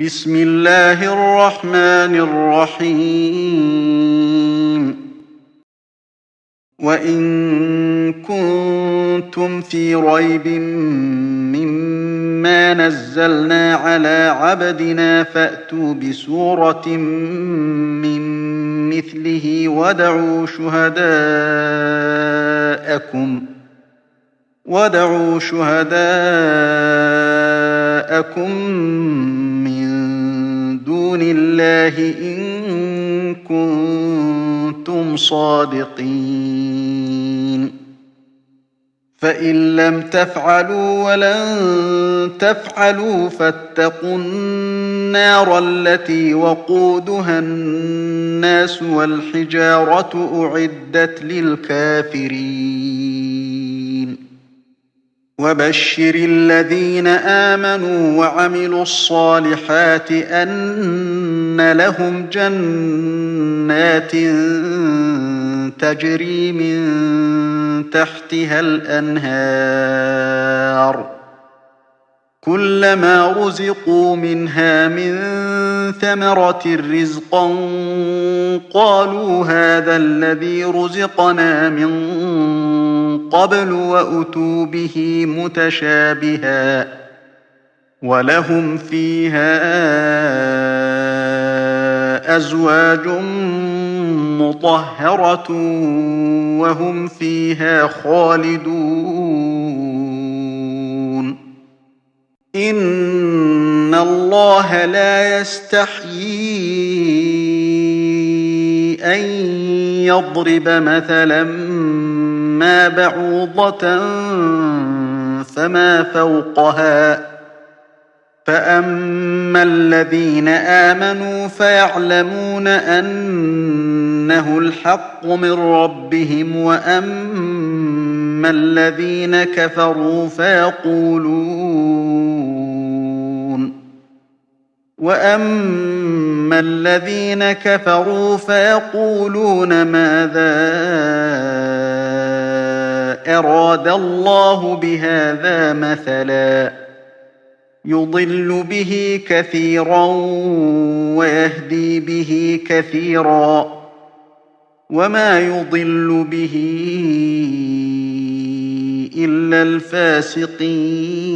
بسم الله الرحمن الرحيم وإن كنتم في ريب مما نزلنا على عبدنا فأتوا بسورة من مثله ودعوا شهداءكم من دون الله إن كنتم صادقين فإن لم تفعلوا ولن تفعلوا فاتقوا النار التي وقودها الناس والحجارة أعدت للكافرين وبشر الذين آمنوا وعملوا الصالحات أن لهم جنات تجري من تحتها الأنهار كلما رزقوا منها من ثمرة رزقا قالوا هذا الذي رزقنا من قبل وأتوا به متشابها ولهم فيها أزواج مطهرة وهم فيها خالدون إن الله لا يستحيي أن يضرب مثلا ما بعوضة فما فوقها فأما الذين آمنوا فيعلمون أنه الحق من ربهم وأما الذين كفروا فيقولون ماذا أراد الله بهذا مثلا يضل به كثيرا ويهدي به كثيرا وما يضل به إلا الفاسقين